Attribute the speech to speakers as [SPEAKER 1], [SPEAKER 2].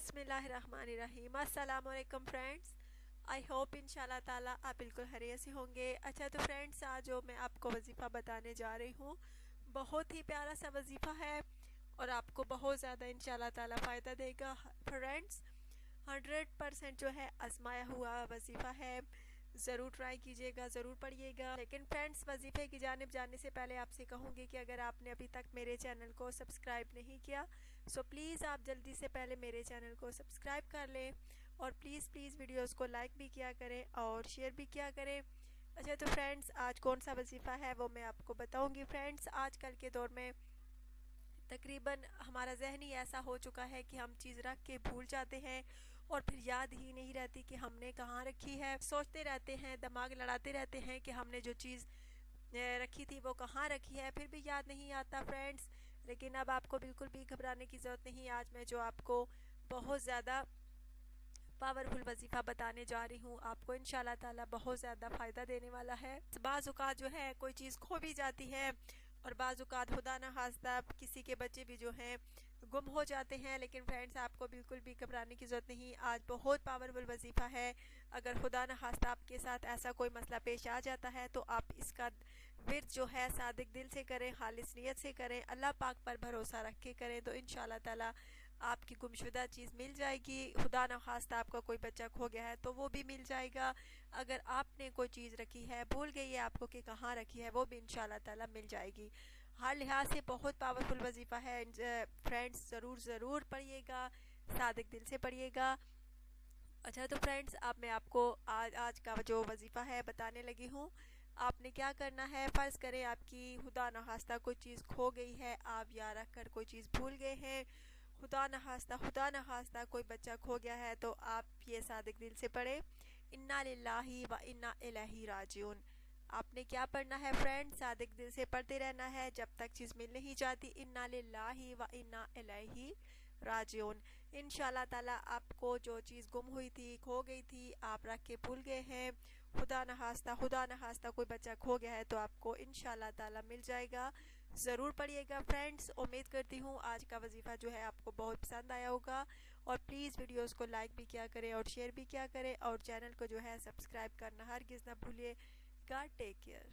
[SPEAKER 1] बिस्मिल्लाहिर्रहमानिर्रहीम। अस्सलाम वालेकुम फ्रेंड्स। आई होप इंशाल्लाह ताला आप बिल्कुल खैरियत से होंगे। अच्छा तो फ्रेंड्स, आज जो मैं आपको वजीफ़ा बताने जा रही हूँ बहुत ही प्यारा सा वजीफ़ा है और आपको बहुत ज़्यादा इंशाल्लाह ताला फ़ायदा देगा। फ्रेंड्स 100% जो है आजमाया हुआ वजीफ़ा है, ज़रूर ट्राई कीजिएगा, ज़रूर पढ़िएगा। लेकिन फ्रेंड्स, वजीफ़े की जानिब जाने से पहले आपसे कहूँगी कि अगर आपने अभी तक मेरे चैनल को सब्सक्राइब नहीं किया सो प्लीज़ आप जल्दी से पहले मेरे चैनल को सब्सक्राइब कर लें और प्लीज़ वीडियोस को लाइक भी किया करें और शेयर भी किया करें। अच्छा तो फ्रेंड्स, आज कौन सा वजीफ़ा है वो मैं आपको बताऊँगी। फ्रेंड्स, आजकल के दौर में तकरीबन हमारा जहन ही ऐसा हो चुका है कि हम चीज़ रख के भूल जाते हैं और फिर याद ही नहीं रहती कि हमने कहाँ रखी है। सोचते रहते हैं, दिमाग लड़ाते रहते हैं कि हमने जो चीज़ रखी थी वो कहाँ रखी है, फिर भी याद नहीं आता फ्रेंड्स। लेकिन अब आपको बिल्कुल भी घबराने की ज़रूरत नहीं। आज मैं जो आपको बहुत ज़्यादा पावरफुल वजीफ़ा बताने जा रही हूँ, आपको इंशाल्लाह ताला बहुत ज़्यादा फ़ायदा देने वाला है। बाज़ औक़ात जो है कोई चीज़ खो भी जाती है और बाज़ औक़ात खुदा न खास्ता किसी के बच्चे भी जो हैं गुम हो जाते हैं। लेकिन फ्रेंड्स, आपको बिल्कुल भी घबराने की ज़रूरत नहीं। आज बहुत पावरफुल वजीफ़ा है। अगर खुदा न खास्ता आपके साथ ऐसा कोई मसला पेश आ जाता है तो आप इसका विर्द जो है सादिक दिल से करें, खालिस नीयत से करें, अल्लाह पाक पर भरोसा रख के करें तो इंशाल्लाह ताला आपकी गुमशुदा चीज़ मिल जाएगी। खुदा न खास्ता आपका कोई बच्चा खो गया है तो वो भी मिल जाएगा। अगर आपने कोई चीज़ रखी है, भूल गई है आपको कि कहाँ रखी है, वो भी इंशाल्लाह ताला मिल जाएगी। हर लिहाज से बहुत पावरफुल वजीफ़ा है फ्रेंड्स, ज़रूर पढ़िएगा, सादिक दिल से पढ़िएगा। अच्छा तो फ्रेंड्स, अब मैं आपको आज का जो वजीफ़ा है बताने लगी हूँ। आपने क्या करना है, फ़र्ज़ करें आपकी खुदा न खास्ता कोई चीज़ खो गई है, आप या रख कर कोई चीज़ भूल गए हैं, खुदा न खास्ता कोई बच्चा खो गया है, तो आप ये सादिक दिल से पढ़े, इन्ना लिल्लाही व इन्ना इलैहि राजिऊन। आपने क्या पढ़ना है फ्रेंड्स, सादिक दिल से पढ़ते रहना है जब तक चीज़ मिल नहीं जाती। इन्ना लिल्लाही व इन्ना इलैहि राजिऊन। इंशाल्लाह ताला आपको जो चीज़ गुम हुई थी, खो गई थी, आप रख के भूल गए हैं, खुदा न खास्ता कोई बच्चा खो गया है तो आपको इंशाल्लाह ताला मिल जाएगा। ज़रूर पढ़िएगा फ्रेंड्स। उम्मीद करती हूँ आज का वजीफ़ा जो है आपको बहुत पसंद आया होगा और प्लीज़ वीडियोस को लाइक भी किया करें और शेयर भी किया करें और चैनल को जो है सब्सक्राइब करना हरगिज़ ना भूलिएगा। Take care.